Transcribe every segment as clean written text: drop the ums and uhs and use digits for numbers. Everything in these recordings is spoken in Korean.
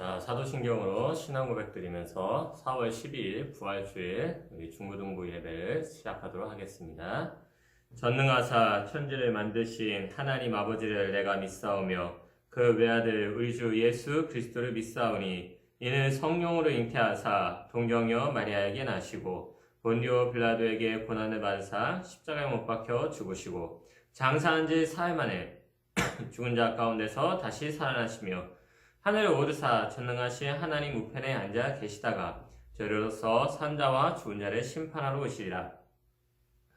자, 사도신경으로 신앙 고백 드리면서 4월 12일 부활주일 우리 중고등부 예배를 시작하도록 하겠습니다. 전능하사 천지를 만드신 하나님 아버지를 내가 믿사오며 그 외아들 우리 주 예수 그리스도를 믿사오니 이는 성령으로 잉태하사 동정녀 마리아에게 나시고 본디오 빌라도에게 고난을 받으사 십자가에 못 박혀 죽으시고 장사한 지 사흘 만에 죽은 자 가운데서 다시 살아나시며 하늘에 오르사 전능하신 하나님 우편에 앉아 계시다가 저리로서 산자와 죽은 자를 심판하러 오시리라.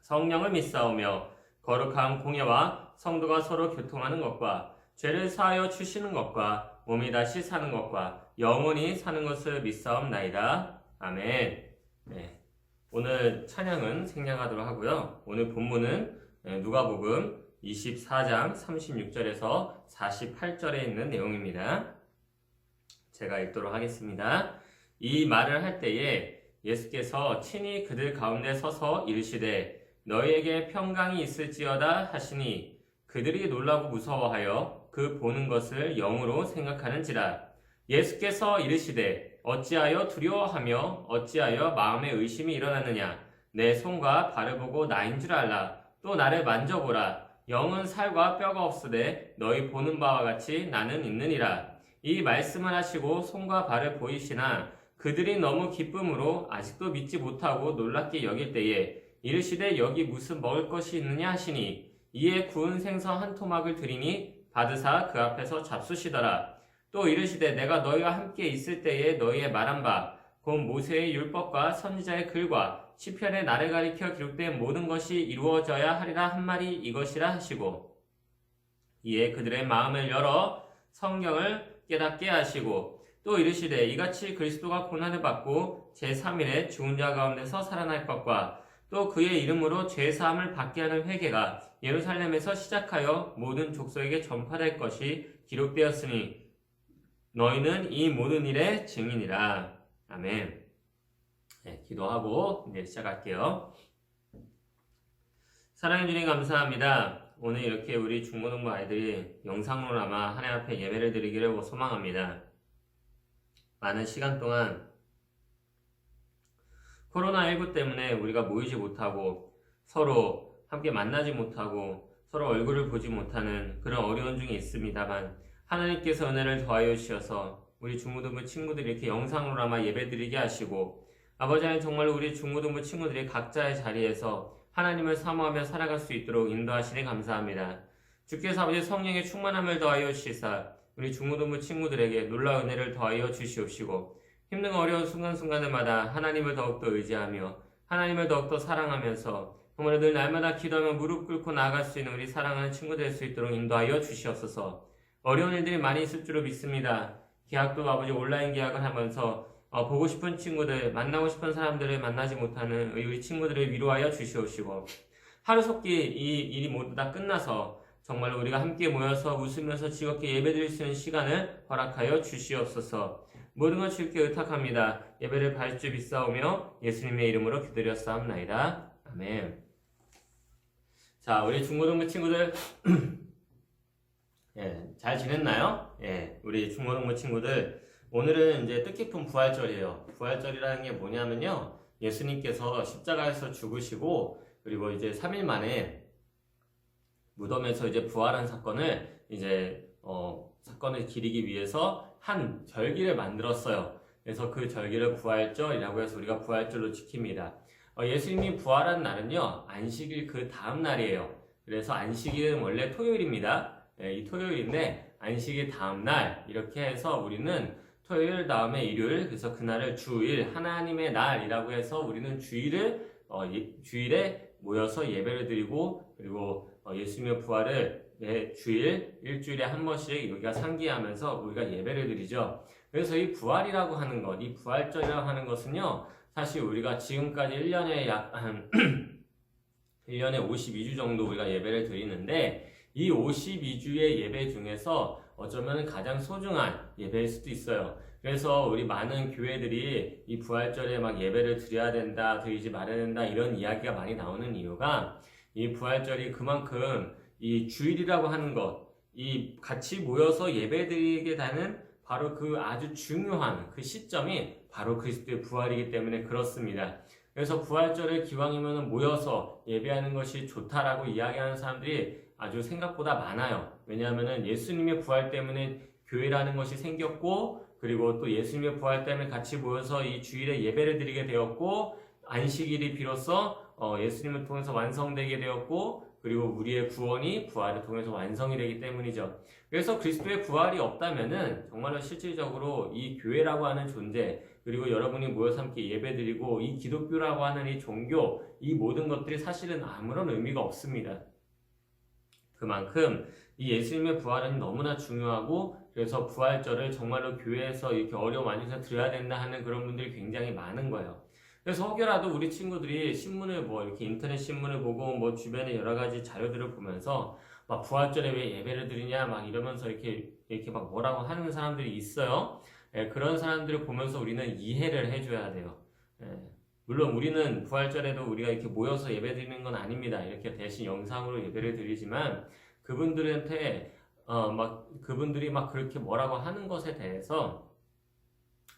성령을 믿사오며 거룩한 공예와 성도가 서로 교통하는 것과 죄를 사하여 주시는 것과 몸이 다시 사는 것과 영원히 사는 것을 믿사옵나이다. 아멘. 네. 오늘 찬양은 생략하도록 하고요. 오늘 본문은 누가복음 24장 36절에서 48절에 있는 내용입니다. 제가 읽도록 하겠습니다. 이 말을 할 때에 예수께서 친히 그들 가운데 서서 이르시되 너희에게 평강이 있을지어다 하시니 그들이 놀라고 무서워하여 그 보는 것을 영으로 생각하는지라. 예수께서 이르시되 어찌하여 두려워하며 어찌하여 마음에 의심이 일어나느냐. 내 손과 발을 보고 나인 줄 알라. 또 나를 만져보라. 영은 살과 뼈가 없으되 너희 보는 바와 같이 나는 있느니라. 이 말씀을 하시고 손과 발을 보이시나 그들이 너무 기쁨으로 아직도 믿지 못하고 놀랍게 여길 때에 이르시되 여기 무슨 먹을 것이 있느냐 하시니 이에 구운 생선 한 토막을 드리니 받으사 그 앞에서 잡수시더라. 또 이르시되 내가 너희와 함께 있을 때에 너희의 말한 바 곧 모세의 율법과 선지자의 글과 시편에 나를 가리켜 기록된 모든 것이 이루어져야 하리라 한 말이 이것이라 하시고 이에 그들의 마음을 열어 성경을 깨닫게 하시고 또 이르시되 이같이 그리스도가 고난을 받고 제3일에 죽은 자 가운데서 살아날 것과 또 그의 이름으로 죄사함을 받게 하는 회개가 예루살렘에서 시작하여 모든 족속에게 전파될 것이 기록되었으니 너희는 이 모든 일의 증인이라. 아멘. 네, 기도하고 이제 시작할게요. 사랑해 주님 감사합니다. 오늘 이렇게 우리 중고등부 아이들이 영상으로나마 하나님 앞에 예배를 드리기를 소망합니다. 많은 시간 동안 코로나19 때문에 우리가 모이지 못하고 서로 함께 만나지 못하고 서로 얼굴을 보지 못하는 그런 어려운 중에 있습니다만 하나님께서 은혜를 더하여 주셔서 우리 중고등부 친구들이 이렇게 영상으로나마 예배 드리게 하시고 아버지 하나님 정말 우리 중고등부 친구들이 각자의 자리에서 하나님을 사모하며 살아갈 수 있도록 인도하시니 감사합니다. 주께서 아버지 성령의 충만함을 더하여 주시사 우리 중고등부 친구들에게 놀라운 은혜를 더하여 주시옵시고 힘든 어려운 순간순간들마다 하나님을 더욱더 의지하며 하나님을 더욱더 사랑하면서 정말 늘 날마다 기도하며 무릎 꿇고 나아갈 수 있는 우리 사랑하는 친구 될 수 있도록 인도하여 주시옵소서. 어려운 일들이 많이 있을 줄로 믿습니다. 계약도 아버지 온라인 계약을 하면서 보고 싶은 친구들, 만나고 싶은 사람들을 만나지 못하는 우리 친구들을 위로하여 주시옵시고 하루속히 이 일이 모두 다 끝나서 정말 우리가 함께 모여서 웃으면서 즐겁게 예배드릴 수 있는 시간을 허락하여 주시옵소서. 모든 것 주께 의탁합니다. 예배를 받을 줄 믿사오며 예수님의 이름으로 기도드렸사옵나이다. 아멘. 자, 우리 중고등부 친구들 예, 잘 지냈나요? 예, 우리 중고등부 친구들 오늘은 이제 뜻깊은 부활절이에요. 부활절이라는 게 뭐냐면요. 예수님께서 십자가에서 죽으시고 그리고 이제 3일 만에 무덤에서 이제 부활한 사건을 이제 사건을 기리기 위해서 한 절기를 만들었어요. 그래서 그 절기를 부활절이라고 해서 우리가 부활절로 지킵니다. 예수님이 부활한 날은요. 안식일 그 다음 날이에요. 그래서 안식일은 원래 토요일입니다. 네, 이 토요일인데 안식일 다음 날 이렇게 해서 우리는 토요일 다음에 일요일 그래서 그날을 주일 하나님의 날이라고 해서 우리는 주일에 모여서 예배를 드리고 그리고 예수님의 부활을 매 주일 일주일에 한 번씩 우리가 상기하면서 우리가 예배를 드리죠. 그래서 이 부활이라고 하는 것, 이 부활절이라고 하는 것은요. 사실 우리가 지금까지 1년에 약 한 1년에 52주 정도 우리가 예배를 드리는데 이 52주의 예배 중에서 어쩌면 가장 소중한 예배일 수도 있어요. 그래서 우리 많은 교회들이 이 부활절에 막 예배를 드려야 된다, 드리지 말아야 된다 이런 이야기가 많이 나오는 이유가 이 부활절이 그만큼 이 주일이라고 하는 것, 이 같이 모여서 예배 드리게 되는 바로 그 아주 중요한 그 시점이 바로 그리스도의 부활이기 때문에 그렇습니다. 그래서 부활절을 기왕이면 모여서 예배하는 것이 좋다라고 이야기하는 사람들이 아주 생각보다 많아요. 왜냐하면 예수님의 부활 때문에 교회라는 것이 생겼고, 그리고 또 예수님의 부활 때문에 같이 모여서 이 주일에 예배를 드리게 되었고, 안식일이 비로소 예수님을 통해서 완성되게 되었고, 그리고 우리의 구원이 부활을 통해서 완성이 되기 때문이죠. 그래서 그리스도의 부활이 없다면은 정말로 실질적으로 이 교회라고 하는 존재, 그리고 여러분이 모여서 함께 예배드리고 이 기독교라고 하는 이 종교, 이 모든 것들이 사실은 아무런 의미가 없습니다. 그만큼 이 예수님의 부활은 너무나 중요하고, 그래서 부활절을 정말로 교회에서 이렇게 어려운 완전히 드려야 된다 하는 그런 분들이 굉장히 많은 거예요. 그래서 혹여라도 우리 친구들이 신문을 이렇게 인터넷 신문을 보고 주변에 여러 가지 자료들을 보면서 막 부활절에 왜 예배를 드리냐 막 이러면서 이렇게 막 뭐라고 하는 사람들이 있어요. 그런 사람들을 보면서 우리는 이해를 해줘야 돼요. 물론 우리는 부활절에도 우리가 이렇게 모여서 예배 드리는 건 아닙니다. 이렇게 대신 영상으로 예배를 드리지만 그분들한테 그분들이 막 그렇게 뭐라고 하는 것에 대해서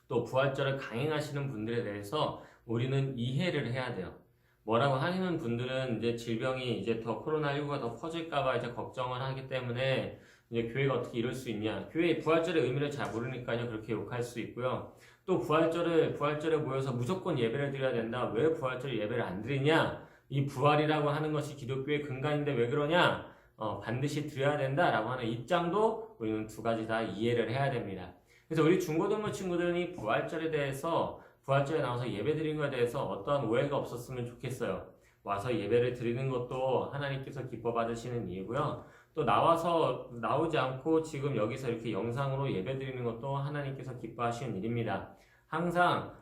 또 부활절을 강행하시는 분들에 대해서 우리는 이해를 해야 돼요. 뭐라고 하시는 분들은 이제 질병이 이제 더 코로나19가 더 퍼질까봐 이제 걱정을 하기 때문에 이제 교회가 어떻게 이럴 수 있냐. 교회의 부활절의 의미를 잘 모르니까요. 그렇게 욕할 수 있고요. 또 부활절에 모여서 무조건 예배를 드려야 된다. 왜 부활절에 예배를 안 드리냐? 이 부활이라고 하는 것이 기독교의 근간인데 왜 그러냐? 반드시 드려야 된다라고 하는 입장도 우리는 두 가지 다 이해를 해야 됩니다. 그래서 우리 중고등부 친구들은 이 부활절에 대해서 부활절에 나와서 예배 드리는 것에 대해서 어떠한 오해가 없었으면 좋겠어요. 와서 예배를 드리는 것도 하나님께서 기뻐 받으시는 이유고요. 또 나오지 않고 지금 여기서 이렇게 영상으로 예배 드리는 것도 하나님께서 기뻐하시는 일입니다. 항상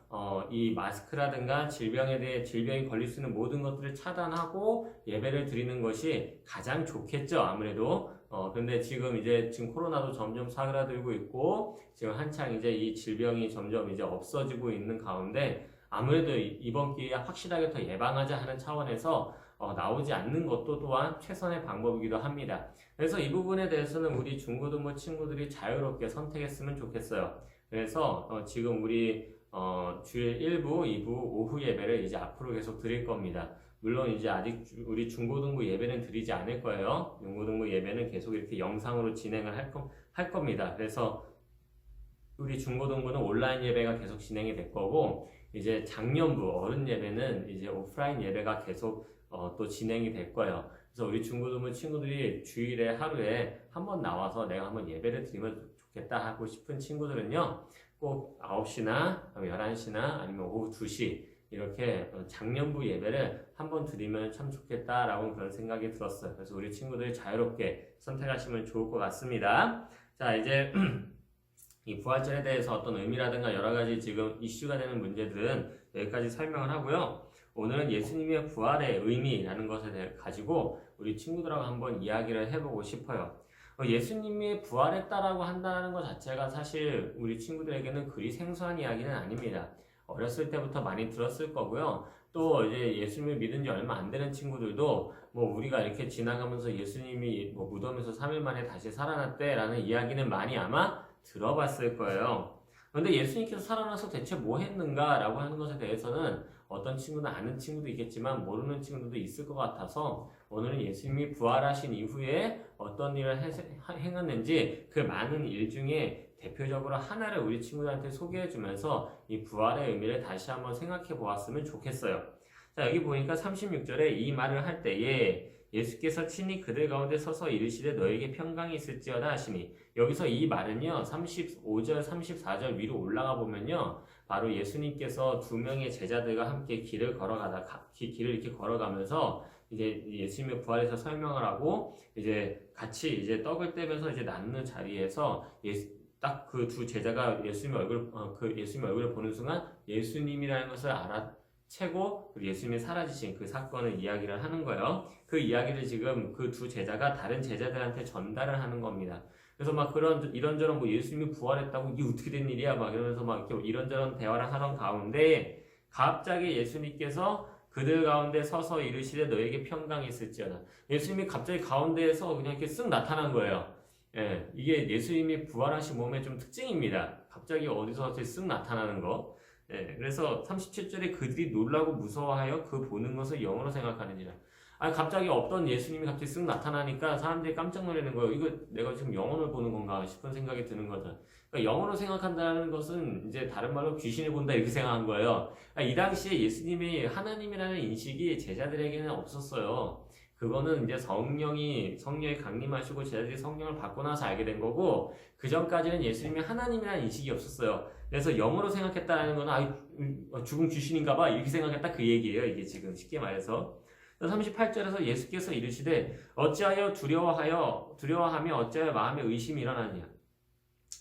이 마스크라든가 질병이 걸릴 수 있는 모든 것들을 차단하고 예배를 드리는 것이 가장 좋겠죠. 아무래도 근데 지금 코로나도 점점 사그라들고 있고 지금 한창 이제 이 질병이 점점 이제 없어지고 있는 가운데 아무래도 이번 기회에 확실하게 더 예방하자 하는 차원에서 나오지 않는 것도 또한 최선의 방법이기도 합니다. 그래서 이 부분에 대해서는 우리 중고등부 친구들이 자유롭게 선택했으면 좋겠어요. 그래서 지금 우리 주일 1부, 2부 오후 예배를 이제 앞으로 계속 드릴 겁니다. 물론 이제 아직 우리 중고등부 예배는 드리지 않을 거예요. 중고등부 예배는 계속 이렇게 영상으로 진행을 할 겁니다. 그래서 우리 중고등부는 온라인 예배가 계속 진행이 될 거고, 이제 작년부 어른 예배는 이제 오프라인 예배가 계속 또 진행이 될 거예요. 그래서 우리 중고등부 친구들이 주일에 하루에 한번 나와서 내가 한번 예배를 드리면 좋겠다 하고 싶은 친구들은요, 꼭 9시나 11시나 아니면 오후 2시 이렇게 작년부 예배를 한번 드리면 참 좋겠다라고 그런 생각이 들었어요. 그래서 우리 친구들이 자유롭게 선택하시면 좋을 것 같습니다. 자, 이제 이 부활절에 대해서 어떤 의미라든가 여러 가지 지금 이슈가 되는 문제들은 여기까지 설명을 하고요. 오늘은 예수님의 부활의 의미라는 것에 가지고 우리 친구들하고 한번 이야기를 해보고 싶어요. 예수님이 부활했다라고 한다는 것 자체가 사실 우리 친구들에게는 그리 생소한 이야기는 아닙니다. 어렸을 때부터 많이 들었을 거고요. 또 이제 예수님을 믿은 지 얼마 안 되는 친구들도 우리가 이렇게 지나가면서 예수님이 무덤에서 3일 만에 다시 살아났대라는 이야기는 많이 아마 들어봤을 거예요. 그런데 예수님께서 살아나서 대체 뭐 했는가라고 하는 것에 대해서는 어떤 친구는 아는 친구도 있겠지만 모르는 친구들도 있을 것 같아서 오늘은 예수님이 부활하신 이후에 어떤 일을 행했는지 그 많은 일 중에 대표적으로 하나를 우리 친구들한테 소개해 주면서 이 부활의 의미를 다시 한번 생각해 보았으면 좋겠어요. 자, 여기 보니까 36절에 이 말을 할 때에 예수께서 친히 그들 가운데 서서 이르시되 너에게 평강이 있을지어다 하시니, 여기서 이 말은요 35절 34절 위로 올라가 보면요 바로 예수님께서 두 명의 제자들과 함께 길을 이렇게 걸어가면서 이제 예수님의 부활에서 설명을 하고 이제 같이 이제 떡을 떼면서 이제 나누는 자리에서 딱 그 두 제자가 예수님의 얼굴을 보는 순간 예수님이라는 것을 알아채고 예수님이 사라지신 그 사건을 이야기를 하는 거예요. 그 이야기를 지금 그 두 제자가 다른 제자들한테 전달을 하는 겁니다. 그래서 막 이런저런 예수님이 부활했다고 이게 어떻게 된 일이야 막 이러면서 막 이렇게 이런저런 대화를 하던 가운데 갑자기 예수님께서 그들 가운데 서서 이르시되 너에게 평강이 있을지어다. 예수님이 갑자기 가운데에서 그냥 이렇게 쓱 나타난 거예요. 예, 이게 예수님이 부활하신 몸의 좀 특징입니다. 갑자기 어디서 쓱 나타나는 거. 예, 그래서 37절에 그들이 놀라고 무서워하여 그 보는 것을 영으로 생각하느니라. 아니, 갑자기 없던 예수님이 갑자기 쓱 나타나니까 사람들이 깜짝 놀라는 거예요. 이거 내가 지금 영혼을 보는 건가 싶은 생각이 드는 거죠. 그러니까 영으로 생각한다는 것은 이제 다른 말로 귀신을 본다 이렇게 생각한 거예요. 그러니까 이 당시에 예수님이 하나님이라는 인식이 제자들에게는 없었어요. 그거는 이제 성령이 강림하시고 제자들이 성령을 받고 나서 알게 된 거고, 그 전까지는 예수님이 하나님이라는 인식이 없었어요. 그래서 영으로 생각했다는 거는 죽은 귀신인가 봐 이렇게 생각했다 그 얘기예요. 이게 지금 쉽게 말해서 38절에서 예수께서 이르시되 어찌하여 두려워하며 어찌하여 마음에 의심이 일어나느냐.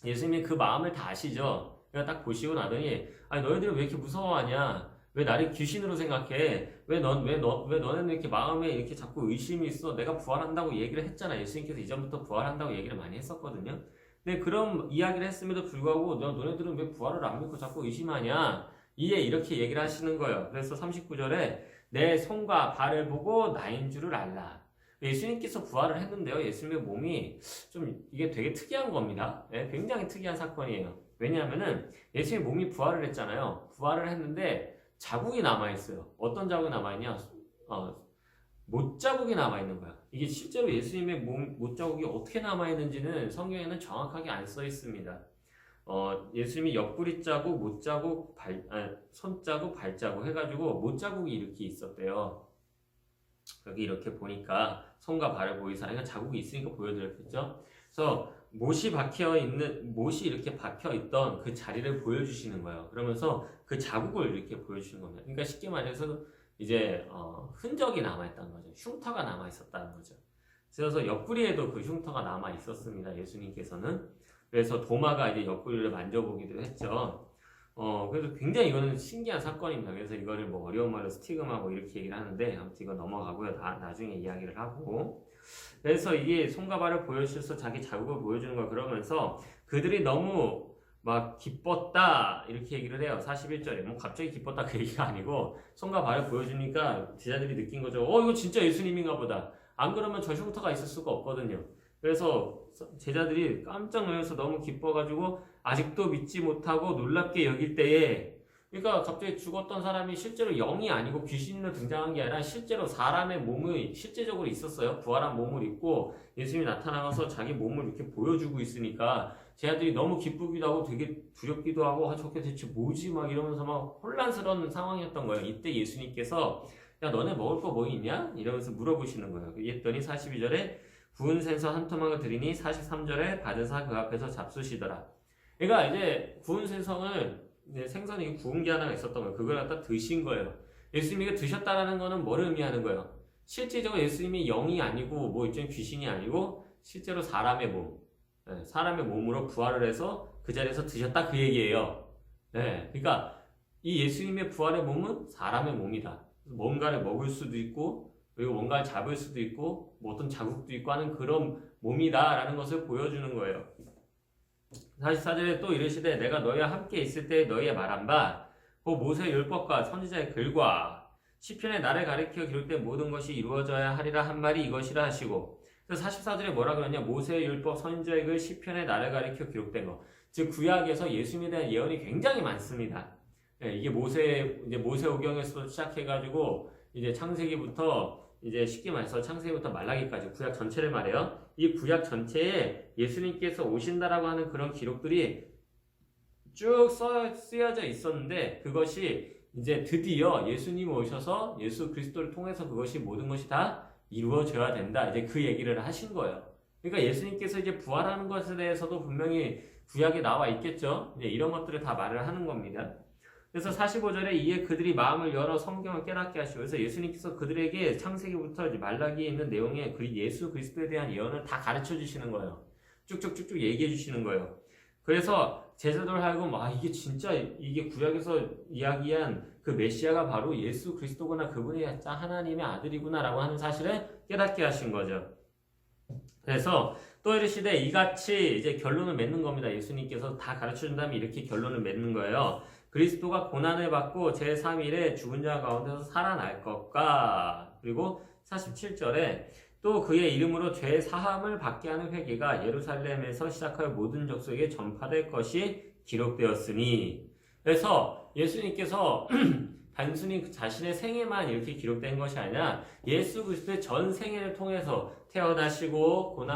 예수님이 그 마음을 다 아시죠. 그러니까 딱 보시고 나더니 아니 너희들은 왜 이렇게 무서워하냐, 왜 나를 귀신으로 생각해, 왜 너네는 이렇게 마음에 이렇게 자꾸 의심이 있어, 내가 부활한다고 얘기를 했잖아. 예수님께서 이전부터 부활한다고 얘기를 많이 했었거든요. 근데 그런 이야기를 했음에도 불구하고 너네들은 왜 부활을 안 믿고 자꾸 의심하냐, 이렇게 얘기를 하시는 거예요. 그래서 39절에 내 손과 발을 보고 나인 줄을 알라. 예수님께서 부활을 했는데요, 예수님의 몸이 좀 이게 되게 특이한 겁니다. 네, 굉장히 특이한 사건이에요. 왜냐하면은 예수님의 몸이 부활을 했잖아요. 부활을 했는데 자국이 남아있어요. 어떤 자국이 남아있냐? 못자국이 남아있는 거야. 이게 실제로 예수님의 못자국이 어떻게 남아있는지는 성경에는 정확하게 안 써 있습니다. 예수님이 옆구리 자국, 못자국, 손자국, 발자국 해가지고 못자국이 이렇게 있었대요. 여기 이렇게 보니까 손과 발을 보이사, 그러니까 자국이 있으니까 보여드렸겠죠. 그래서 못이 이렇게 박혀 있던 그 자리를 보여주시는 거예요. 그러면서 그 자국을 이렇게 보여주시는 겁니다. 그러니까 쉽게 말해서 이제 흔적이 남아있다는 거죠. 흉터가 남아있었다는 거죠. 그래서 옆구리에도 그 흉터가 남아있었습니다. 예수님께서는. 그래서 도마가 이제 옆구리를 만져보기도 했죠. 그래서 굉장히 이거는 신기한 사건입니다. 그래서 이거를 뭐 어려운 말로 스티그마 뭐 이렇게 얘기를 하는데, 아무튼 이거 넘어가고요. 나중에 이야기를 하고. 그래서 이게 손과 발을 보여주셔서 자기 자국을 보여주는 걸, 그러면서 그들이 너무 막 기뻤다 이렇게 얘기를 해요. 41절에 뭐 갑자기 기뻤다 그 얘기가 아니고 손과 발을 보여주니까 제자들이 느낀 거죠. 이거 진짜 예수님인가 보다. 안 그러면 저 흉터가 있을 수가 없거든요. 그래서 제자들이 깜짝 놀라서 너무 기뻐가지고 아직도 믿지 못하고 놀랍게 여길 때에, 그러니까 갑자기 죽었던 사람이 실제로 영이 아니고 귀신으로 등장한 게 아니라 실제로 사람의 몸이 실제적으로 있었어요. 부활한 몸을 입고 예수님이 나타나서 자기 몸을 이렇게 보여주고 있으니까 제자들이 너무 기쁘기도 하고 되게 두렵기도 하고 저게 대체 뭐지 막 이러면서 막 혼란스러운 상황이었던 거예요. 이때 예수님께서 야 너네 먹을 거 뭐 있냐? 이러면서 물어보시는 거예요. 그랬더니 42절에 구운 생선 한 토막을 드리니 43절에 받으사 그 앞에서 잡수시더라. 그러니까 이제 구운 생선이 구운 게 하나 있었던 거예요. 그걸 갖다 드신 거예요. 예수님이 드셨다라는 거는 뭐를 의미하는 거예요? 실제적으로 예수님이 영이 아니고 뭐 일종의 귀신이 아니고 실제로 사람의 몸으로 부활을 해서 그 자리에서 드셨다 그 얘기예요. 네, 그러니까 이 예수님의 부활의 몸은 사람의 몸이다. 뭔가를 먹을 수도 있고 그리고 뭔가를 잡을 수도 있고 뭐 어떤 자국도 있고 하는 그런 몸이다라는 것을 보여주는 거예요. 44절에 또 이르시되 내가 너희와 함께 있을 때 너희의 말한 바 그 모세의 율법과 선지자의 글과 시편에 나를 가리켜 기록된 모든 것이 이루어져야 하리라 한 말이 이것이라 하시고, 그래서 44절에 뭐라 그러냐, 모세의 율법, 선지자의 글, 시편에 나를 가리켜 기록된 것. 즉 구약에서 예수님에 대한 예언이 굉장히 많습니다. 이게 모세오경에서 시작해가지고 이제 창세기부터 이제 쉽게 말해서 창세기부터 말라기까지 구약 전체를 말해요. 이 구약 전체에 예수님께서 오신다라고 하는 그런 기록들이 쭉 쓰여져 있었는데, 그것이 이제 드디어 예수님 오셔서 예수 그리스도를 통해서 그것이 모든 것이 다 이루어져야 된다. 이제 그 얘기를 하신 거예요. 그러니까 예수님께서 이제 부활하는 것에 대해서도 분명히 구약에 나와 있겠죠. 이제 이런 것들을 다 말을 하는 겁니다. 그래서 45절에 이에 그들이 마음을 열어 성경을 깨닫게 하시고, 그래서 예수님께서 그들에게 창세기부터 말라기에 있는 내용에 예수 그리스도에 대한 예언을 다 가르쳐 주시는 거예요. 쭉쭉쭉쭉 얘기해 주시는 거예요. 그래서 제자들 하여금 이게 진짜 이게 구약에서 이야기한 그 메시아가 바로 예수 그리스도구나, 그분이 하나님의 아들이구나 라고 하는 사실을 깨닫게 하신 거죠. 그래서 또 이르시되 이같이 이제 결론을 맺는 겁니다. 예수님께서 다 가르쳐 준 다음에 이렇게 결론을 맺는 거예요. 그리스도가 고난을 받고 제3일에 죽은 자 가운데서 살아날 것과, 그리고 47절에 또 그의 이름으로 죄 사함을 받게 하는 회개가 예루살렘에서 시작하여 모든 족속에게 전파될 것이 기록되었으니. 그래서 예수님께서 단순히 자신의 생애만 이렇게 기록된 것이 아니라 예수 그리스도의 전 생애를 통해서 태어나시고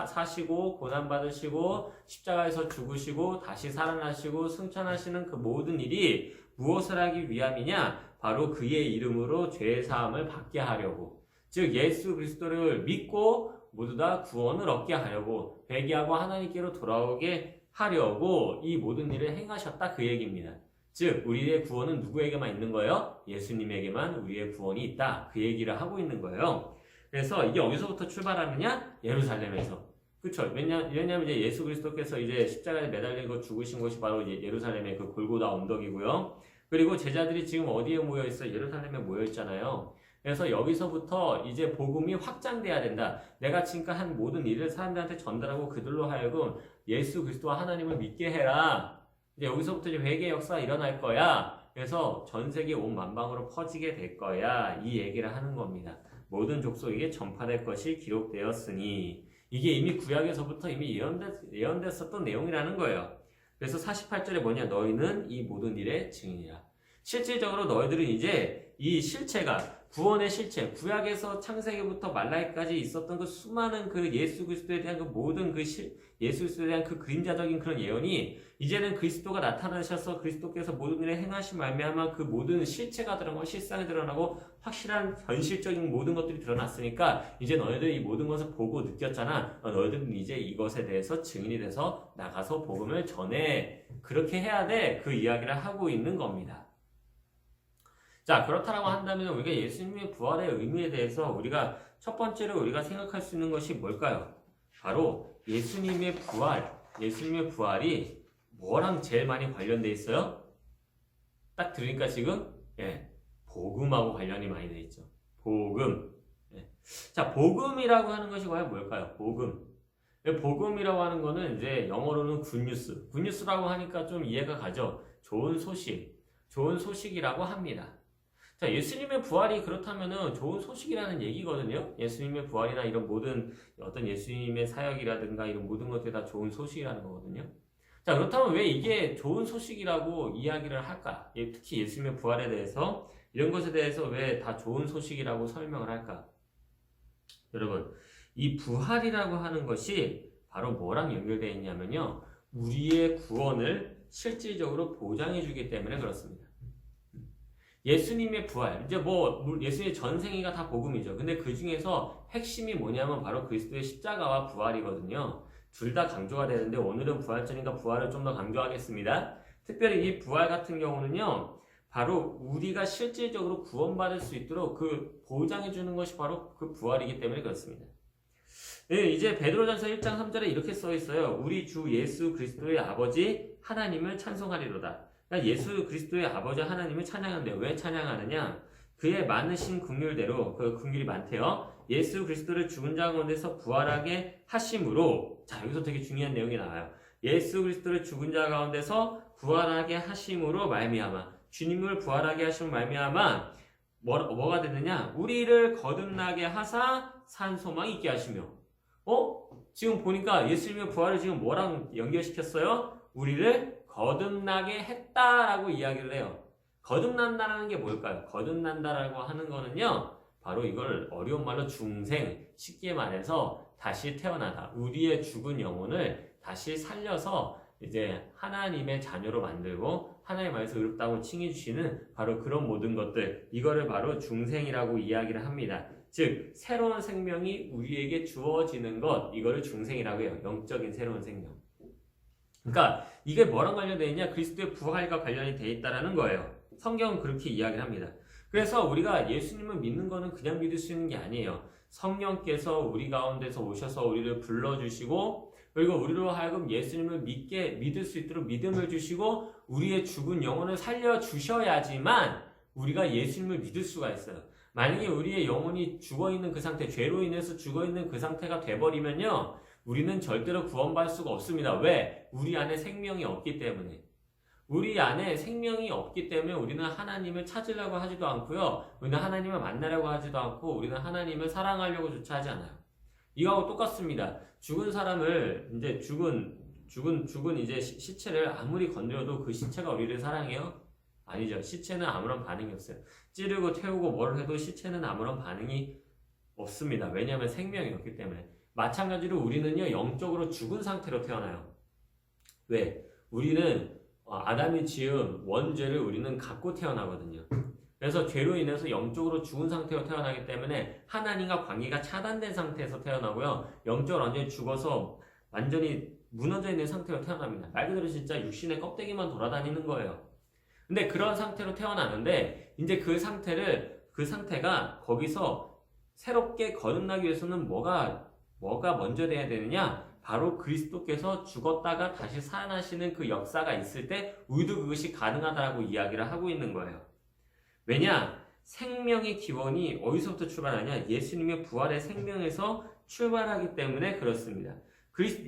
사시고 고난받으시고 십자가에서 죽으시고 다시 살아나시고 승천하시는 그 모든 일이 무엇을 하기 위함이냐? 바로 그의 이름으로 죄 사함을 받게 하려고, 즉 예수 그리스도를 믿고 모두 다 구원을 얻게 하려고, 회개하고 하나님께로 돌아오게 하려고 이 모든 일을 행하셨다, 그 얘기입니다. 즉 우리의 구원은 누구에게만 있는 거예요? 예수님에게만 우리의 구원이 있다, 그 얘기를 하고 있는 거예요. 그래서 이게 어디서부터 출발하느냐? 예루살렘에서. 그렇죠. 왜냐하면 이제 예수 그리스도께서 이제 십자가에 매달리고 죽으신 곳이 바로 예루살렘의 그 골고다 언덕이고요. 그리고 제자들이 지금 어디에 모여 있어요? 예루살렘에 모여 있잖아요. 그래서 여기서부터 이제 복음이 확장돼야 된다. 내가 지금까지 한 모든 일을 사람들한테 전달하고 그들로 하여금 예수 그리스도와 하나님을 믿게 해라. 이제 여기서부터 이제 회개 역사가 일어날 거야. 그래서 전 세계 온 만방으로 퍼지게 될 거야. 이 얘기를 하는 겁니다. 모든 족속에게 전파될 것이 기록되었으니. 이게 이미 구약에서부터 이미 예언됐었던 내용이라는 거예요. 그래서 48절에 뭐냐? 너희는 이 모든 일의 증인이라. 실질적으로 너희들은 이제 이 실체가, 구원의 실체, 구약에서 창세기부터 말라기까지 있었던 그 수많은 그 예수 그리스도에 대한 그 모든 예수 그리스도에 대한 그 그림자적인 그런 예언이 이제는 그리스도가 나타나셔서 그리스도께서 모든 일을 행하신 말미암아 그 모든 실체가 드러나고 실상이 드러나고 확실한 현실적인 모든 것들이 드러났으니까 이제 너희들이 이 모든 것을 보고 느꼈잖아. 너희들은 이제 이것에 대해서 증인이 돼서 나가서 복음을 전해. 그렇게 해야 돼. 그 이야기를 하고 있는 겁니다. 자, 그렇다라고 한다면 우리가 예수님의 부활의 의미에 대해서 우리가 첫 번째로 우리가 생각할 수 있는 것이 뭘까요? 바로 예수님의 부활이 뭐랑 제일 많이 관련돼 있어요? 딱 들으니까 지금 복음하고 관련이 많이 돼 있죠. 복음. 자, 복음이라고 하는 것이 과연 뭘까요? 복음. 복음이라고 하는 거는 이제 영어로는 굿뉴스. 굿뉴스라고 하니까 좀 이해가 가죠. 좋은 소식이라고 합니다. 자, 예수님의 부활이 그렇다면은 좋은 소식이라는 얘기거든요. 예수님의 부활이나 이런 모든 어떤 예수님의 사역이라든가 이런 모든 것들이 다 좋은 소식이라는 거거든요. 자, 그렇다면 왜 이게 좋은 소식이라고 이야기를 할까? 특히 예수님의 부활에 대해서, 이런 것에 대해서 왜 다 좋은 소식이라고 설명을 할까? 여러분, 이 부활이라고 하는 것이 바로 뭐랑 연결되어 있냐면요, 우리의 구원을 실질적으로 보장해 주기 때문에 그렇습니다. 예수님의 부활, 이제 예수님의 전생애가 다 복음이죠. 근데 그 중에서 핵심이 뭐냐면 바로 그리스도의 십자가와 부활이거든요. 둘 다 강조가 되는데 오늘은 부활절이니까 부활을 좀 더 강조하겠습니다. 특별히 이 부활 같은 경우는요, 바로 우리가 실질적으로 구원받을 수 있도록 그 보장해 주는 것이 바로 그 부활이기 때문에 그렇습니다. 네, 이제 베드로전서 1장 3절에 이렇게 써 있어요. 우리 주 예수 그리스도의 아버지 하나님을 찬송하리로다. 그러니까 예수 그리스도의 아버지 하나님을 찬양한대요. 왜 찬양하느냐? 그의 많으신 긍휼대로, 그 긍휼이 많대요. 예수 그리스도를 죽은 자 가운데서 부활하게 하심으로. 자, 여기서 되게 중요한 내용이 나와요. 예수 그리스도를 죽은 자 가운데서 부활하게 하심으로 말미암아, 주님을 부활하게 하심으로 말미암아 뭐가 되느냐? 우리를 거듭나게 하사 산 소망이 있게 하시며. 지금 보니까 예수님의 부활을 지금 뭐랑 연결시켰어요? 우리를 거듭나게 했다라고 이야기를 해요. 거듭난다라는 게 뭘까요? 거듭난다라고 하는 거는요, 바로 이걸 어려운 말로 중생, 쉽게 말해서 다시 태어나다. 우리의 죽은 영혼을 다시 살려서 이제 하나님의 자녀로 만들고 하나님 안에서 의롭다고 칭해주시는 바로 그런 모든 것들, 이거를 바로 중생이라고 이야기를 합니다. 즉 새로운 생명이 우리에게 주어지는 것, 이거를 중생이라고 해요. 영적인 새로운 생명. 그러니까 이게 뭐랑 관련되어 있냐? 그리스도의 부활과 관련이 되어 있다는 거예요. 성경은 그렇게 이야기를 합니다. 그래서 우리가 예수님을 믿는 거는 그냥 믿을 수 있는 게 아니에요. 성령께서 우리 가운데서 오셔서 우리를 불러주시고, 그리고 우리로 하여금 예수님을 믿을 수 있도록 믿음을 주시고 우리의 죽은 영혼을 살려주셔야지만 우리가 예수님을 믿을 수가 있어요. 만약에 우리의 영혼이 죽어있는 그 상태, 죄로 인해서 죽어있는 그 상태가 돼버리면요, 우리는 절대로 구원받을 수가 없습니다. 왜? 우리 안에 생명이 없기 때문에. 우리 안에 생명이 없기 때문에 우리는 하나님을 찾으려고 하지도 않고요. 우리는 하나님을 만나려고 하지도 않고 우리는 하나님을 사랑하려고조차 하지 않아요. 이거하고 똑같습니다. 죽은 사람을 이제 죽은 이제 시체를 아무리 건드려도 그 시체가 우리를 사랑해요? 아니죠. 시체는 아무런 반응이 없어요. 찌르고 태우고 뭘 해도 시체는 아무런 반응이 없습니다. 왜냐하면 생명이 없기 때문에. 마찬가지로 우리는요, 영적으로 죽은 상태로 태어나요. 왜? 우리는 아담이 지은 원죄를 우리는 갖고 태어나거든요. 그래서 죄로 인해서 영적으로 죽은 상태로 태어나기 때문에 하나님과 관계가 차단된 상태에서 태어나고요. 영적으로 완전히 죽어서 완전히 무너져 있는 상태로 태어납니다. 말 그대로 진짜 육신의 껍데기만 돌아다니는 거예요. 근데 그런 상태로 태어나는데 이제 그 상태가 거기서 새롭게 거듭나기 위해서는 뭐가 먼저 돼야 되느냐? 바로 그리스도께서 죽었다가 다시 살아나시는 그 역사가 있을 때 우리도 그것이 가능하다라고 이야기를 하고 있는 거예요. 왜냐? 생명의 기원이 어디서부터 출발하냐? 예수님의 부활의 생명에서 출발하기 때문에 그렇습니다.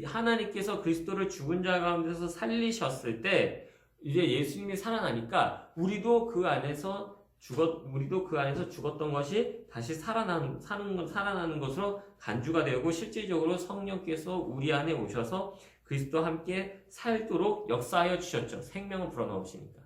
하나님께서 그리스도를 죽은 자 가운데서 살리셨을 때 이제 예수님이 살아나니까 우리도 그 안에서 죽었던 것이 다시 살아나는 것으로 간주가 되고 실질적으로 성령께서 우리 안에 오셔서 그리스도와 함께 살도록 역사하여 주셨죠. 생명을 불어넣으시니까.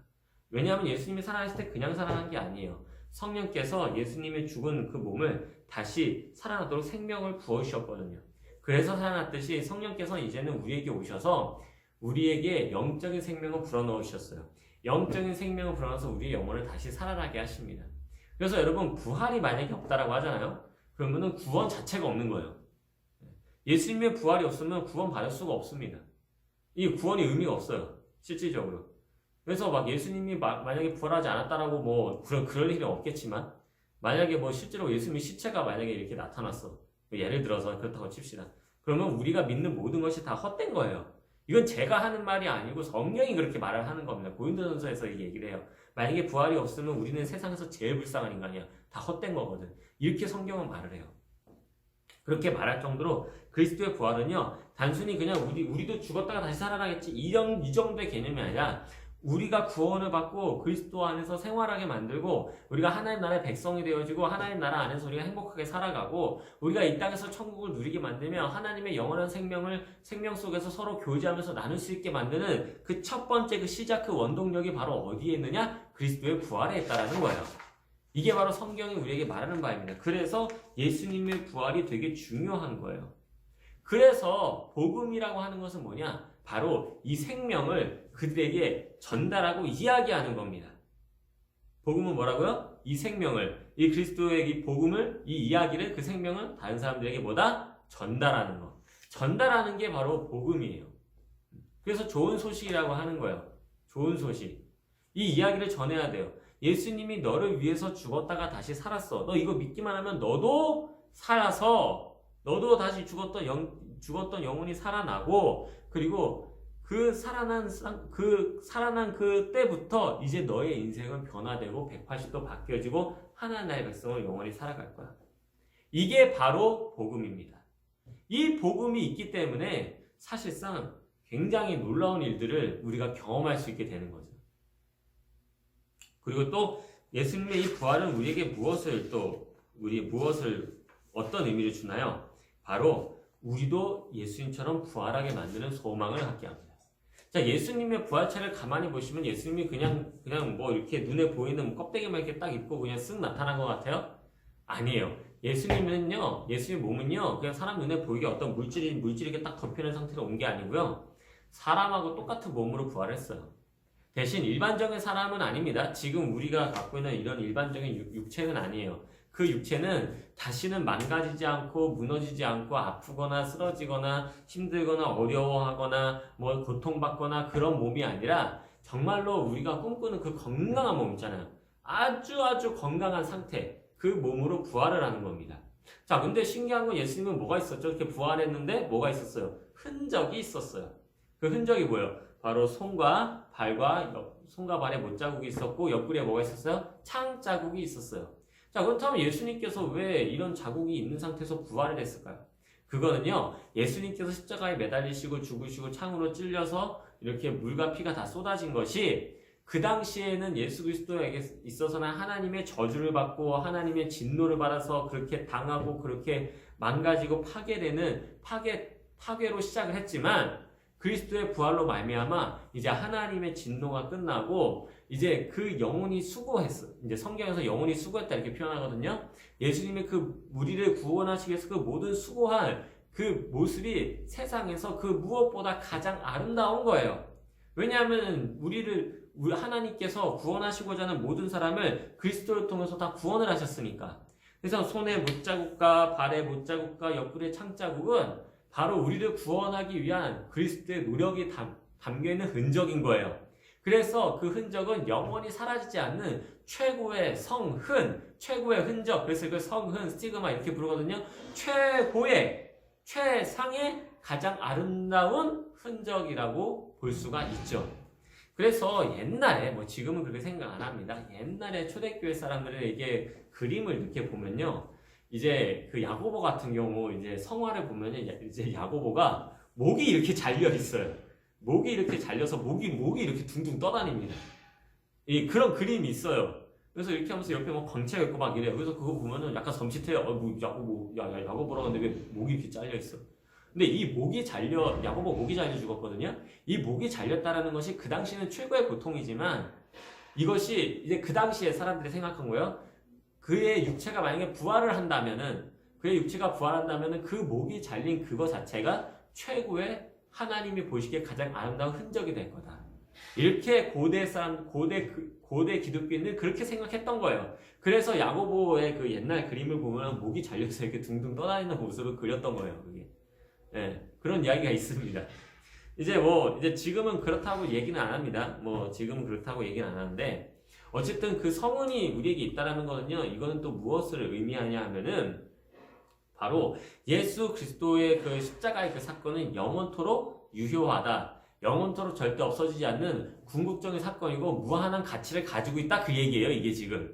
왜냐하면 예수님이 살아나실 때 그냥 살아난 게 아니에요. 성령께서 예수님의 죽은 그 몸을 다시 살아나도록 생명을 부어주셨거든요. 그래서 살아났듯이 성령께서 이제는 우리에게 오셔서 우리에게 영적인 생명을 불어넣으셨어요. 영적인 생명을 불어넣어서 우리의 영혼을 다시 살아나게 하십니다. 그래서 여러분 부활이 만약에 없다라고 하잖아요. 그러면은 구원 자체가 없는 거예요. 예수님의 부활이 없으면 구원 받을 수가 없습니다. 이 구원이 의미가 없어요. 실질적으로. 그래서 막 예수님이 만약에 부활하지 않았다라고 뭐 그럴 일은 없겠지만 만약에 뭐 실제로 예수님의 시체가 만약에 이렇게 나타났어. 예를 들어서 그렇다고 칩시다. 그러면 우리가 믿는 모든 것이 다 헛된 거예요. 이건 제가 하는 말이 아니고 성령이 그렇게 말을 하는 겁니다. 고린도전서에서 이 얘기를 해요. 만약에 부활이 없으면 우리는 세상에서 제일 불쌍한 인간이야. 다 헛된 거거든. 이렇게 성경은 말을 해요. 그렇게 말할 정도로 그리스도의 부활은요, 단순히 그냥 우리도 죽었다가 다시 살아나겠지 이 정도의 개념이 아니라 우리가 구원을 받고 그리스도 안에서 생활하게 만들고 우리가 하나님 나라의 백성이 되어지고 하나님 나라 안에서 우리가 행복하게 살아가고 우리가 이 땅에서 천국을 누리게 만들면 하나님의 영원한 생명 속에서 서로 교제하면서 나눌 수 있게 만드는 그 첫 번째 그 시작 그 원동력이 바로 어디에 있느냐? 그리스도의 부활에 있다라는 거예요. 이게 바로 성경이 우리에게 말하는 바입니다. 그래서 예수님의 부활이 되게 중요한 거예요. 그래서 복음이라고 하는 것은 뭐냐? 바로 이 생명을 그들에게 전달하고 이야기하는 겁니다. 복음은 뭐라고요? 이 생명을, 이 그리스도의 이 복음을, 이 이야기를, 그 생명을 다른 사람들에게 뭐다? 전달하는 것. 전달하는 게 바로 복음이에요. 그래서 좋은 소식이라고 하는 거예요. 좋은 소식. 이 이야기를 전해야 돼요. 예수님이 너를 위해서 죽었다가 다시 살았어. 너 이거 믿기만 하면 너도 살아서 너도 다시 죽었던 영혼이 살아나고 그리고 그 살아난 그 때부터 이제 너의 인생은 변화되고 180도 바뀌어지고 하나님 나라의 백성으로 영원히 살아갈 거야. 이게 바로 복음입니다. 이 복음이 있기 때문에 사실상 굉장히 놀라운 일들을 우리가 경험할 수 있게 되는 거죠. 그리고 또 예수님의 이 부활은 우리에게 어떤 의미를 주나요? 바로 우리도 예수님처럼 부활하게 만드는 소망을 갖게 합니다. 자, 예수님의 부활체를 가만히 보시면 예수님이 그냥 뭐 이렇게 눈에 보이는 껍데기만 이렇게 딱 입고 그냥 쓱 나타난 것 같아요? 아니에요. 예수님 몸은요, 그냥 사람 눈에 보이게 어떤 물질이 이렇게 딱 덮여있는 상태로 온 게 아니고요. 사람하고 똑같은 몸으로 부활했어요. 대신 일반적인 사람은 아닙니다. 지금 우리가 갖고 있는 이런 일반적인 육체는 아니에요. 그 육체는 다시는 망가지지 않고 무너지지 않고 아프거나 쓰러지거나 힘들거나 어려워하거나 뭐 고통받거나 그런 몸이 아니라 정말로 우리가 꿈꾸는 그 건강한 몸 있잖아요. 아주 건강한 상태, 그 몸으로 부활을 하는 겁니다. 자, 근데 신기한 건 예수님은 뭐가 있었죠? 이렇게 부활했는데 뭐가 있었어요? 흔적이 있었어요. 그 흔적이 뭐예요? 바로 손과 발에 못자국이 있었고 옆구리에 뭐가 있었어요? 창자국이 있었어요. 자, 그렇다면 예수님께서 왜 이런 자국이 있는 상태에서 부활을 했을까요? 그거는요, 예수님께서 십자가에 매달리시고 죽으시고 창으로 찔려서 이렇게 물과 피가 다 쏟아진 것이 그 당시에는 예수 그리스도에게 있어서는 하나님의 저주를 받고 하나님의 진노를 받아서 그렇게 당하고 그렇게 망가지고 파괴되는 파괴로 시작을 했지만 그리스도의 부활로 말미암아 이제 하나님의 진노가 끝나고 이제 그 영혼이 수고했어. 이제 성경에서 영혼이 수고했다 이렇게 표현하거든요. 예수님의 그 우리를 구원하시기 위해서 그 모든 수고한 그 모습이 세상에서 그 무엇보다 가장 아름다운 거예요. 왜냐하면 하나님께서 구원하시고자 하는 모든 사람을 그리스도를 통해서 다 구원을 하셨으니까. 그래서 손에 못자국과 발에 못자국과 옆구리에 창자국은 바로 우리를 구원하기 위한 그리스도의 노력이 담겨있는 흔적인 거예요. 그래서 그 흔적은 영원히 사라지지 않는 최고의 최고의 흔적. 그래서 그 성흔, 스티그마 이렇게 부르거든요. 최상의 가장 아름다운 흔적이라고 볼 수가 있죠. 그래서 옛날에, 지금은 그렇게 생각 안 합니다. 옛날에 초대교회 사람들에게 그림을 이렇게 보면요. 이제 그 야고보 같은 경우 이제 성화를 보면요. 이제 야고보가 목이 이렇게 잘려 있어요. 목이 이렇게 잘려서 목이 이렇게 둥둥 떠다닙니다. 그런 그림이 있어요. 그래서 이렇게 하면서 옆에 광채가 있고 막 이래요. 그래서 그거 보면은 약간 섬찟해요. 야고보라고 하는데 왜 목이 이렇게 잘려 있어? 근데 야고보 목이 잘려 죽었거든요. 이 목이 잘렸다라는 것이 그 당시는 최고의 고통이지만 이것이 이제 그 당시에 사람들이 생각한 거예요. 그의 육체가 만약에 그의 육체가 부활한다면은 그 목이 잘린 그거 자체가 최고의 하나님이 보시기에 가장 아름다운 흔적이 될 거다. 이렇게 고대 기독교인들 그렇게 생각했던 거예요. 그래서 야고보의 그 옛날 그림을 보면 목이 잘려서 이렇게 둥둥 떠다니는 모습을 그렸던 거예요. 그게. 그런 이야기가 있습니다. 이제 지금은 그렇다고 얘기는 안 합니다. 지금은 그렇다고 얘기는 안 하는데, 어쨌든 그 성은이 우리에게 있다라는 거는요, 이거는 또 무엇을 의미하냐 하면은, 바로 예수 그리스도의 그 십자가의 그 사건은 영원토록 유효하다. 영원토록 절대 없어지지 않는 궁극적인 사건이고, 무한한 가치를 가지고 있다. 그 얘기예요, 이게 지금.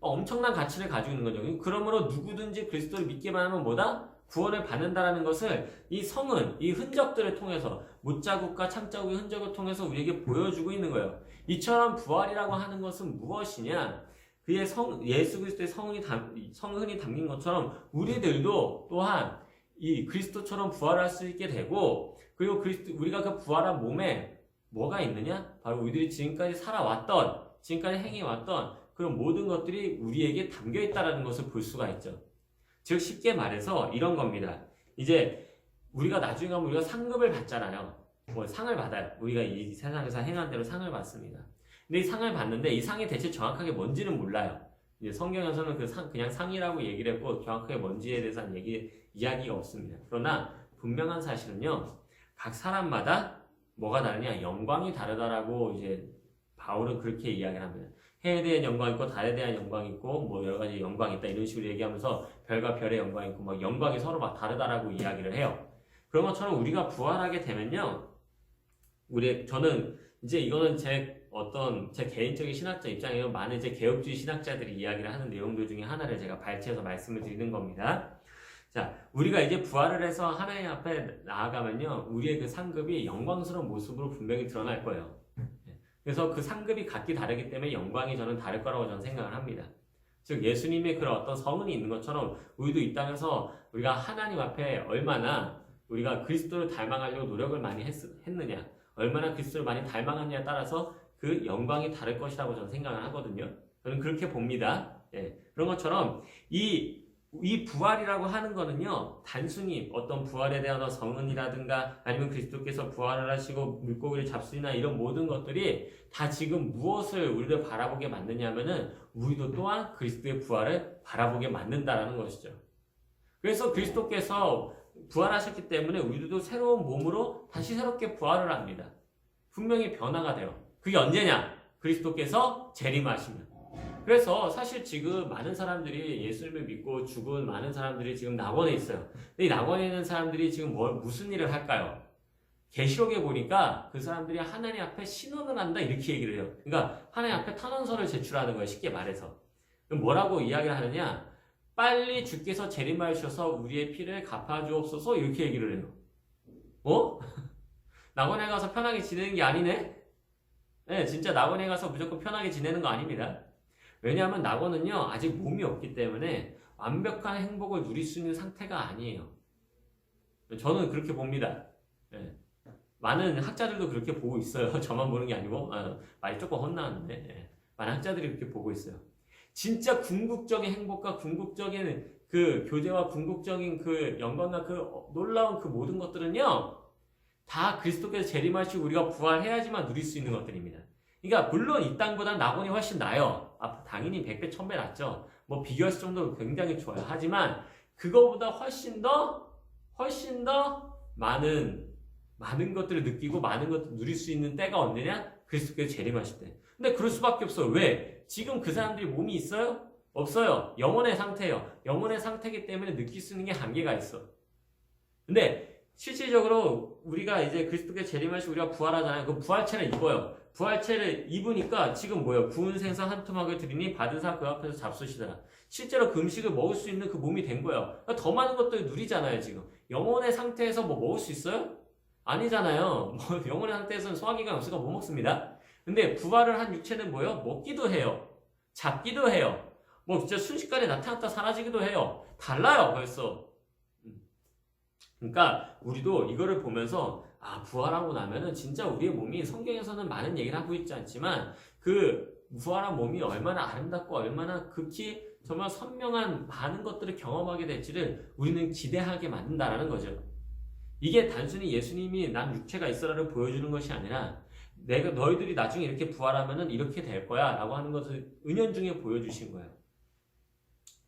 엄청난 가치를 가지고 있는 거죠. 그러므로 누구든지 그리스도를 믿기만 하면 뭐다? 구원을 받는다라는 것을 이 성은, 이 흔적들을 통해서, 못자국과 창자국의 흔적을 통해서 우리에게 보여주고 있는 거예요. 이처럼 부활이라고 하는 것은 무엇이냐? 그의 예수 그리스도의 성흔이 담긴 것처럼 우리들도 또한 이 그리스도처럼 부활할 수 있게 되고, 그리고 우리가 그 부활한 몸에 뭐가 있느냐? 바로 우리들이 지금까지 행해왔던 그런 모든 것들이 우리에게 담겨 있다는 것을 볼 수가 있죠. 즉 쉽게 말해서 이런 겁니다. 이제 우리가 나중에 가면 우리가 상급을 받잖아요. 상을 받아요. 우리가 이 세상에서 행한 대로 상을 받습니다. 근데 이 상을 받는데 이 상이 대체 정확하게 뭔지는 몰라요. 이제 성경에서는 그냥 상이라고 얘기를 했고 정확하게 뭔지에 대해서는 이야기가 없습니다. 그러나 분명한 사실은요. 각 사람마다 뭐가 다르냐? 영광이 다르다라고 이제 바울은 그렇게 이야기를 합니다. 해에 대한 영광이 있고 달에 대한 영광이 있고 여러 가지 영광이 있다 이런 식으로 얘기하면서 별과 별의 영광이 있고 영광이 서로 다르다라고 이야기를 해요. 그런 것처럼 우리가 부활하게 되면요. 저는 이제 이거는 제 개인적인 신학적 입장이에요. 많은 이제 개혁주의 신학자들이 이야기를 하는 내용들 중에 하나를 제가 발췌해서 말씀을 드리는 겁니다. 자, 우리가 이제 부활을 해서 하나님 앞에 나아가면요. 우리의 그 상급이 영광스러운 모습으로 분명히 드러날 거예요. 그래서 그 상급이 각기 다르기 때문에 영광이 저는 다를 거라고 저는 생각을 합니다. 즉 예수님의 그런 어떤 성은이 있는 것처럼 우리도 이 땅에서 우리가 하나님 앞에 얼마나 우리가 그리스도를 닮아가려고 노력을 많이 했느냐, 얼마나 그리스도를 많이 닮아갔냐에 따라서 그 영광이 다를 것이라고 저는 생각을 하거든요. 저는 그렇게 봅니다. 그런 것처럼 이 부활이라고 하는 거는요, 단순히 어떤 부활에 대한 성은이라든가 아니면 그리스도께서 부활을 하시고 물고기를 잡수이나 이런 모든 것들이 다 지금 무엇을 우리를 바라보게 만드냐면은 우리도 또한 그리스도의 부활을 바라보게 만든다라는 것이죠. 그래서 그리스도께서 부활하셨기 때문에 우리도 새로운 몸으로 다시 새롭게 부활을 합니다. 분명히 변화가 돼요. 그게 언제냐? 그리스도께서 재림하시면. 그래서 사실 지금 많은 사람들이 예수님을 믿고 죽은 많은 사람들이 지금 낙원에 있어요. 근데 이 낙원에 있는 사람들이 지금 무슨 일을 할까요? 계시록에 보니까 그 사람들이 하나님 앞에 신원을 한다 이렇게 얘기를 해요. 그러니까 하나님 앞에 탄원서를 제출하는 거예요. 쉽게 말해서. 그럼 뭐라고 이야기를 하느냐? 빨리 주께서 재림하셔서 우리의 피를 갚아주옵소서 이렇게 얘기를 해요. 낙원에 가서 편하게 지내는 게 아니네? 네, 진짜 낙원에 가서 무조건 편하게 지내는 거 아닙니다. 왜냐하면 낙원은요, 아직 몸이 없기 때문에 완벽한 행복을 누릴 수 있는 상태가 아니에요. 저는 그렇게 봅니다. 네. 많은 학자들도 그렇게 보고 있어요. 저만 보는 게 아니고, 말이 조금 헛나왔는데, 네. 많은 학자들이 그렇게 보고 있어요. 진짜 궁극적인 행복과 궁극적인 그 교제와 궁극적인 그 영광과 그 놀라운 그 모든 것들은요, 다 그리스도께서 재림하시고 우리가 부활해야지만 누릴 수 있는 것들입니다. 그러니까 물론 이 땅보다 낙원이 훨씬 나아요. 당연히 100배, 1000배 낫죠. 뭐 비교할 정도로 굉장히 좋아요. 하지만 그거보다 훨씬 더 많은 것들을 느끼고 많은 것들을 누릴 수 있는 때가 언제냐? 그리스도께서 재림하실 때. 근데 그럴 수밖에 없어요. 왜? 지금 그 사람들이 몸이 있어요? 없어요. 영혼의 상태예요. 영혼의 상태이기 때문에 느낄 수 있는 게 한계가 있어. 근데 실질적으로 우리가 이제 그리스도께서 재림하시고 우리가 부활하잖아요. 그 부활체를 입어요. 부활체를 입으니까 지금 뭐예요? 구운 생선 한 토막을 드리니 받으사 그 앞에서 잡수시더라. 실제로 그 음식을 먹을 수 있는 그 몸이 된 거예요. 그러니까 더 많은 것들을 누리잖아요, 지금. 영혼의 상태에서 뭐 먹을 수 있어요? 아니잖아요. 뭐 영혼의 상태에서는 소화기관이 없으니까 못 먹습니다. 근데 부활을 한 육체는 뭐예요? 먹기도 해요. 잡기도 해요. 뭐 진짜 순식간에 나타났다 사라지기도 해요. 달라요, 벌써. 그러니까 우리도 이거를 보면서 부활하고 나면은 진짜 우리의 몸이 성경에서는 많은 얘기를 하고 있지 않지만 그 부활한 몸이 얼마나 아름답고 얼마나 극히 정말 선명한 많은 것들을 경험하게 될지를 우리는 기대하게 만든다라는 거죠. 이게 단순히 예수님이 난 육체가 있어라를 보여주는 것이 아니라 너희들이 나중에 이렇게 부활하면은 이렇게 될 거야 라고 하는 것을 은연중에 보여주신 거예요.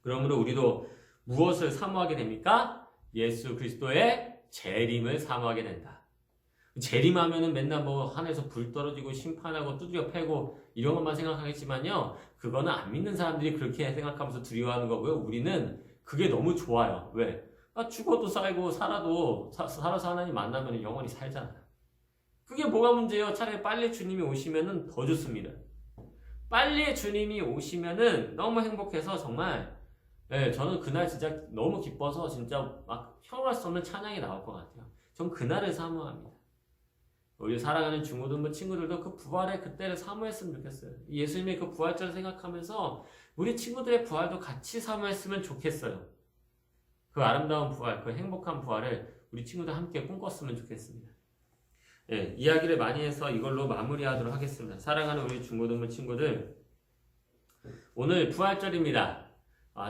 그러므로 우리도 무엇을 사모하게 됩니까? 예수 그리스도의 재림을 사모하게 된다. 재림하면은 맨날 뭐 하늘에서 불 떨어지고 심판하고 두드려 패고 이런 것만 생각하겠지만요. 그거는 안 믿는 사람들이 그렇게 생각하면서 두려워하는 거고요. 우리는 그게 너무 좋아요. 왜? 죽어도 살고 살아서 하나님 만나면 영원히 살잖아요. 그게 뭐가 문제예요? 차라리 빨리 주님이 오시면은 더 좋습니다. 빨리 주님이 오시면은 너무 행복해서 정말 저는 그날 진짜 너무 기뻐서 진짜 막 형할 수 없는 찬양이 나올 것 같아요. 전 그날을 사모합니다. 우리 사랑하는 중고등부 친구들도 그 부활의 그때를 사모했으면 좋겠어요. 예수님의 그 부활절을 생각하면서 우리 친구들의 부활도 같이 사모했으면 좋겠어요. 그 아름다운 부활, 그 행복한 부활을 우리 친구들 함께 꿈꿨으면 좋겠습니다. 이야기를 많이 해서 이걸로 마무리하도록 하겠습니다. 사랑하는 우리 중고등부 친구들, 오늘 부활절입니다.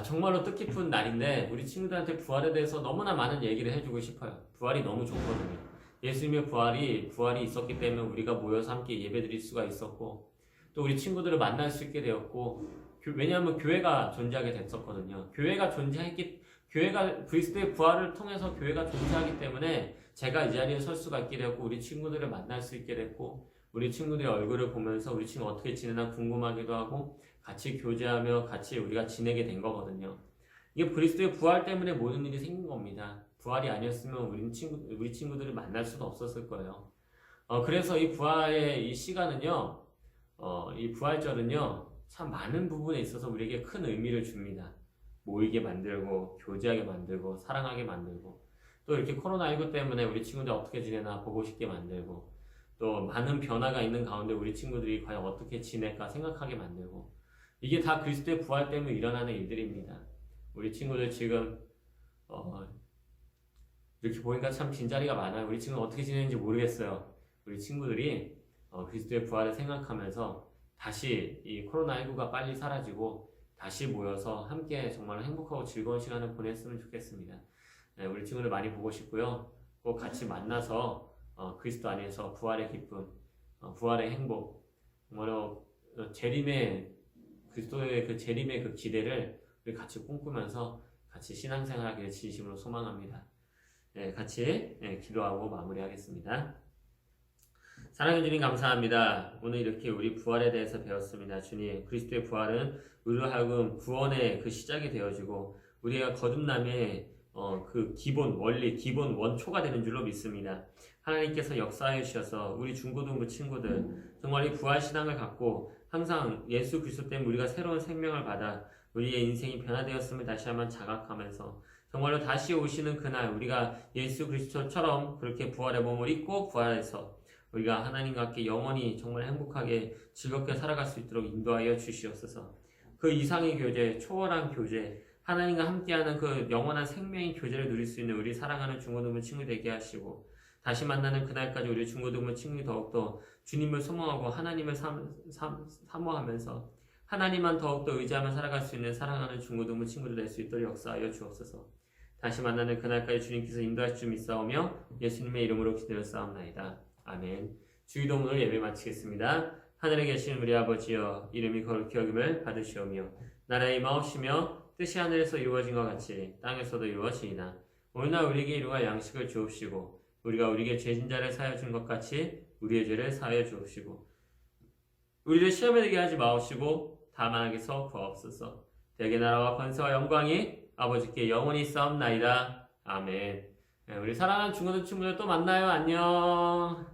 정말로 뜻깊은 날인데 우리 친구들한테 부활에 대해서 너무나 많은 얘기를 해주고 싶어요. 부활이 너무 좋거든요. 예수님의 부활이 있었기 때문에 우리가 모여서 함께 예배드릴 수가 있었고 또 우리 친구들을 만날 수 있게 되었고 왜냐하면 교회가 존재하게 됐었거든요. 교회가 그리스도의 부활을 통해서 교회가 존재하기 때문에 제가 이 자리에 설 수가 있게 되었고 우리 친구들을 만날 수 있게 됐고 우리 친구들의 얼굴을 보면서 우리 친구 어떻게 지내나 궁금하기도 하고 같이 교제하며 같이 우리가 지내게 된 거거든요. 이게 그리스도의 부활 때문에 모든 일이 생긴 겁니다. 부활이 아니었으면 우리 친구들을 만날 수도 없었을 거예요. 그래서 이 부활의 이 시간은요, 이 부활절은요, 참 많은 부분에 있어서 우리에게 큰 의미를 줍니다. 모이게 만들고, 교제하게 만들고, 사랑하게 만들고, 또 이렇게 코로나19 때문에 우리 친구들 어떻게 지내나 보고 싶게 만들고, 또 많은 변화가 있는 가운데 우리 친구들이 과연 어떻게 지낼까 생각하게 만들고, 이게 다 그리스도의 부활 때문에 일어나는 일들입니다. 우리 친구들 지금 이렇게 보니까 참 빈자리가 많아요. 우리 친구는 어떻게 지내는지 모르겠어요. 우리 친구들이 그리스도의 부활을 생각하면서 다시 이 코로나19가 빨리 사라지고 다시 모여서 함께 정말 행복하고 즐거운 시간을 보냈으면 좋겠습니다. 우리 친구들 많이 보고 싶고요. 꼭 같이 만나서 그리스도 안에서 부활의 기쁨, 부활의 행복, 정말로 그리스도의 그 재림의 그 기대를 우리 같이 꿈꾸면서 같이 신앙생활하기를 진심으로 소망합니다. 같이 기도하고 마무리하겠습니다. 사랑해 주님 감사합니다. 오늘 이렇게 우리 부활에 대해서 배웠습니다. 주님, 그리스도의 부활은 우리로 하여금 구원의 그 시작이 되어지고 우리가 거듭남의 그 기본 원리, 기본 원초가 되는 줄로 믿습니다. 하나님께서 역사해 주셔서 우리 중고등부 친구들 정말 이 부활 신앙을 갖고 항상 예수 그리스도 때문에 우리가 새로운 생명을 받아 우리의 인생이 변화되었음을 다시 한번 자각하면서 정말로 다시 오시는 그날 우리가 예수 그리스도처럼 그렇게 부활의 몸을 입고 부활해서 우리가 하나님과 함께 영원히 정말 행복하게 즐겁게 살아갈 수 있도록 인도하여 주시옵소서. 그 이상의 교제, 초월한 교제, 하나님과 함께하는 그 영원한 생명의 교제를 누릴 수 있는 우리 사랑하는 중고등부 친구 되게 하시고 다시 만나는 그날까지 우리 중고등부 친구들이 더욱더 주님을 소망하고 하나님을 사모하면서 하나님만 더욱더 의지하며 살아갈 수 있는 사랑하는 중고등부 친구들 될 수 있도록 역사하여 주옵소서. 다시 만나는 그날까지 주님께서 인도하실 줄 믿사오며 예수님의 이름으로 기도하옵나이다. 아멘. 주기도 오늘 예배 마치겠습니다. 하늘에 계신 우리 아버지여, 이름이 거룩히 여김을 받으시오며 나라의 임하옵시며 뜻이 하늘에서 이루어진 것 같이 땅에서도 이루어지이다. 오늘날 우리에게 이루어 양식을 주옵시고 우리가 우리에게 죄진 자를 사하여 준 것 같이 우리의 죄를 사하여 주옵시고 우리를 시험에 들게 하지 마옵시고 다만 악에서 구하옵소서. 대개 나라와 권세와 영광이 아버지께 영원히 싸움나이다. 아멘. 우리 사랑하는 중고등 친구들 또 만나요. 안녕.